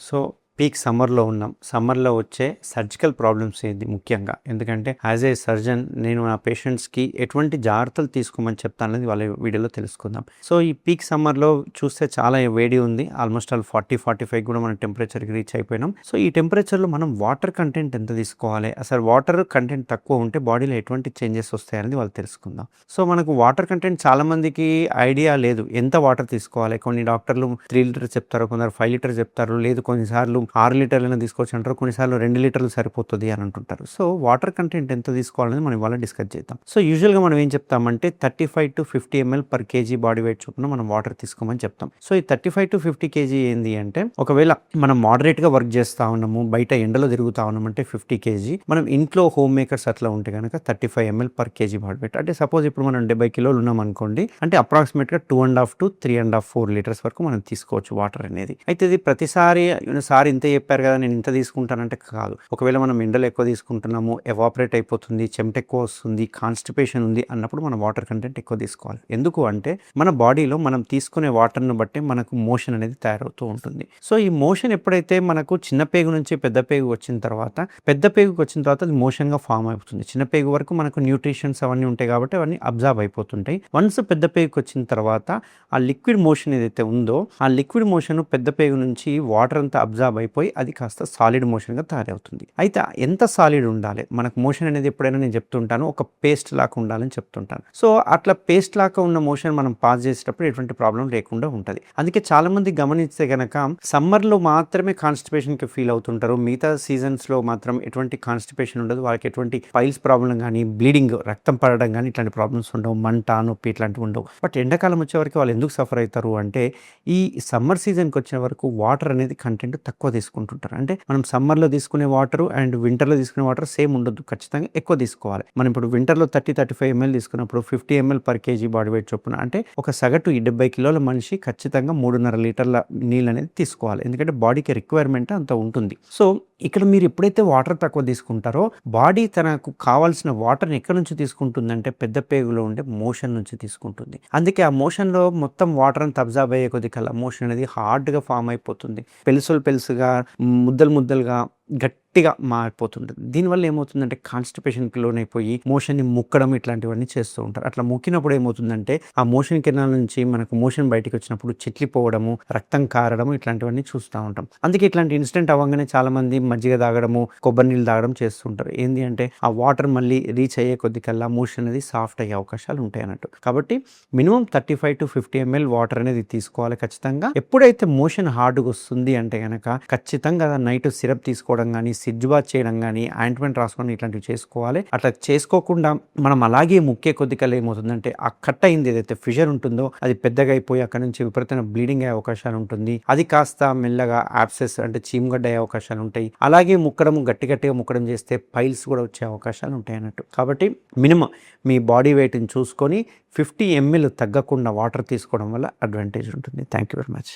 So peak సమ్మర్లో ఉన్నాం. సమ్మర్లో వచ్చే సర్జికల్ ప్రాబ్లమ్స్ ఏంది ముఖ్యంగా, ఎందుకంటే యాజ్ ఏ సర్జన్ నేను నా పేషెంట్స్కి ఎటువంటి జాగ్రత్తలు తీసుకోమని చెప్తాననేది వాళ్ళ వీడియోలో తెలుసుకుందాం. సో ఈ పీక్ సమ్మర్లో చూస్తే చాలా వేడి ఉంది. ఆల్మోస్ట్ ఆల్ 40-45 కూడా మనం టెంపరేచర్కి రీచ్ అయిపోయినాం. సో ఈ టెంపరేచర్లో మనం వాటర్ కంటెంట్ ఎంత తీసుకోవాలి, అసలు వాటర్ కంటెంట్ తక్కువ ఉంటే బాడీలో ఎటువంటి చేంజెస్ వస్తాయనేది వాళ్ళు తెలుసుకుందాం. సో మనకు వాటర్ కంటెంట్ చాలా మందికి ఐడియా లేదు, ఎంత వాటర్ తీసుకోవాలి. కొన్ని డాక్టర్లు 3 లీటర్స్ చెప్తారు, కొందరు 5 లీటర్స్ చెప్తారు, లేదు కొన్నిసార్లు 6 లీటర్లైనా తీసుకోవచ్చు అంటారు, కొన్నిసార్లు 2 లీటర్లు సరిపోతుంది అని అంటుంటారు. సో వాటర్ కంటెంట్ ఎంత తీసుకోవాలని మనం ఇవాళ డిస్కస్ చేద్దాం. సో యూజువల్గా మనం ఏం చెప్తామంటే 35-50 ml per kg body weight చొప్పున మనం వాటర్ తీసుకోమని చెప్తాం. సో ఈ 35-50 kg ఏంది అంటే, ఒకవేళ మనం మోడరేట్గా వర్క్ చేస్తూ ఉన్నాము, బయట ఎండలో తిరుగుతూ ఉన్నాం అంటే 50 kg, మనం ఇంట్లో హోమ్ మేకర్స్ అట్లా ఉంటే కనుక 35 ml per kg body weight. అంటే సపోజ్ ఇప్పుడు మనం 70 కిలోలు ఉన్నాం అనుకోండి, అంటే అప్రాక్సిమేట్గా 2.5 to 3.5-4 లీటర్స్ వరకు మనం తీసుకోవచ్చు వాటర్ అనేది. అయితే ఇది ప్రతిసారి సార్ ఇంత చెప్పారు కదా నేను ఇంత తీసుకుంటానంటే కాదు. ఒకవేళ మనం ఎండలు ఎక్కువ తీసుకుంటున్నాము, ఎవాపరేట్ అయిపోతుంది, చెమట ఎక్కువ వస్తుంది, కాన్స్టిపేషన్ ఉంది అన్నప్పుడు మనం వాటర్ కంటెంట్ ఎక్కువ తీసుకోవాలి. ఎందుకు అంటే మన బాడీలో మనం తీసుకునే వాటర్ను బట్టి మనకు మోషన్ అనేది తయారవుతూ ఉంటుంది. సో ఈ మోషన్ ఎప్పుడైతే మనకు చిన్న పేగు నుంచి పెద్ద పేగు వచ్చిన తర్వాత, పెద్ద పేగుకి వచ్చిన తర్వాత అది మోషన్గా ఫామ్ అయిపోతుంది. చిన్న పేగు వరకు మనకు న్యూట్రిషన్స్ అవన్నీ ఉంటాయి కాబట్టి అవన్నీ అబ్జర్వ్ అయిపోతుంటాయి. వన్స్ పెద్ద పేగుకి వచ్చిన తర్వాత ఆ లిక్విడ్ మోషన్ ఏదైతే ఉందో, ఆ లిక్విడ్ మోషన్ పెద్ద పేగు నుంచి వాటర్ అంతా అబ్జర్వ్ అయిపోయి అది కాస్త సాలిడ్ మోషన్గా తయారవుతుంది. అయితే ఎంత సాలిడ్ ఉండాలి మనకు మోషన్ అనేది, ఎప్పుడైనా నేను చెప్తుంటాను ఒక పేస్ట్ లాగా ఉండాలని చెప్తుంటాను. సో అట్లా పేస్ట్ లాగా ఉన్న మోషన్ మనం పాస్ చేసేటప్పుడు ఎటువంటి ప్రాబ్లం లేకుండా ఉంటుంది. అందుకే చాలా మంది గమనిస్తే కనుక సమ్మర్లో మాత్రమే కాన్స్టిపేషన్కి ఫీల్ అవుతుంటారు, మిగతా సీజన్స్లో మాత్రం ఎటువంటి కాన్స్టిపేషన్ ఉండదు, వాళ్ళకి ఎటువంటి పైల్స్ ప్రాబ్లం కానీ, బ్లీడింగ్ రక్తం పడడం కానీ ఇట్లాంటి ప్రాబ్లమ్స్ ఉండవు, మంట నొప్పి ఇట్లాంటివి ఉండవు. బట్ ఎండాకాలం వచ్చే వరకు వాళ్ళు ఎందుకు సఫర్ అవుతారు అంటే, ఈ సమ్మర్ సీజన్కి వచ్చే వరకు వాటర్ అనేది కంటెంట్ తక్కువ తీసుకుంటుంటారు. అంటే మనం సమ్మర్లో తీసుకునే వాటర్ అండ్ వింటర్లో తీసుకునే వాటర్ సేమ్ ఉండదు, ఖచ్చితంగా ఎక్కువ తీసుకోవాలి. మనం ఇప్పుడు వింటర్లో 30-35 ml తీసుకున్నప్పుడు 50 ml per kg body weight చొప్పున, అంటే ఒక సగటు 70 కిలోల మనిషి ఖచ్చితంగా 3.5 లీటర్ల నీళ్ళు అనేది తీసుకోవాలి. ఎందుకంటే బాడీకి రిక్వైర్మెంట్ అంత ఉంటుంది. సో ఇక్కడ మీరు ఎప్పుడైతే వాటర్ తక్కువ తీసుకుంటారో, బాడీ తనకు కావాల్సిన వాటర్ని ఎక్కడి నుంచి తీసుకుంటుందంటే పెద్ద పేగులో ఉండే మోషన్ నుంచి తీసుకుంటుంది. అందుకే ఆ మోషన్లో మొత్తం వాటర్ అంతా అబ్జర్వ్ అయ్యే కొద్ది కల్లా మోషన్ అనేది హార్డ్గా ఫామ్ అయిపోతుంది, పెలుసులుగా ముద్దలుగా గట్టిగా మారిపోతుంటుంది. దీనివల్ల ఏమవుతుందంటే కాన్స్టిపేషన్కి లోనైపోయి మోషన్ని ముక్కడం ఇట్లాంటివన్నీ చేస్తూ ఉంటారు. అట్లా ముక్కినప్పుడు ఏమవుతుందంటే ఆ మోషన్ కెనాల్ నుంచి మనకు మోషన్ బయటకు వచ్చినప్పుడు చిట్లిపోవడము, రక్తం కారడము ఇట్లాంటివన్నీ చూస్తూ ఉంటాం. అందుకే ఇట్లాంటి ఇన్సిడెంట్ అవ్వగానే చాలా మంది మజ్జిగ తాగడము, కొబ్బరి నీళ్ళు తాగడం చేస్తుంటారు. ఏంటి అంటే ఆ వాటర్ మళ్ళీ రీచ్ అయ్యే కొద్ది కల్లా మోషన్ అనేది సాఫ్ట్ అయ్యే అవకాశాలు ఉంటాయి అన్నట్టు. కాబట్టి మినిమం 35-50 ml వాటర్ అనేది తీసుకోవాలి ఖచ్చితంగా. ఎప్పుడైతే మోషన్ హార్డ్గా వస్తుంది అంటే కనుక ఖచ్చితంగా నైట్ సిరప్ తీసుకోవడం కానీ, సిడ్జ్ బాత్ చేయడం కానీ, ఆయింట్మెంట్ రాసుకోవడం ఇట్లాంటివి చేసుకోవాలి. అట్లా చేసుకోకుండా మనం అలాగే ముక్కే కొద్దికల్లా ఏమవుతుందంటే ఆ కట్ అయింది ఏదైతే ఫిషర్ ఉంటుందో అది పెద్దగా అయిపోయి అక్కడ నుంచి విపరీతమైన బ్లీడింగ్ అయ్యే అవకాశాలు ఉంటుంది. అది కాస్త మెల్లగా యాబ్సెస్ అంటే చీమగడ్డ అయ్యే అవకాశాలు ఉంటాయి. అలాగే ముక్కడం గట్టిగా ముక్కడం చేస్తే పైల్స్ కూడా వచ్చే అవకాశాలు ఉంటాయి అన్నట్టు. కాబట్టి మినిమం మీ బాడీ వెయిట్ని చూసుకొని 50 ml తగ్గకుండా వాటర్ తీసుకోవడం వల్ల అడ్వాంటేజ్ ఉంటుంది. Thank you very much.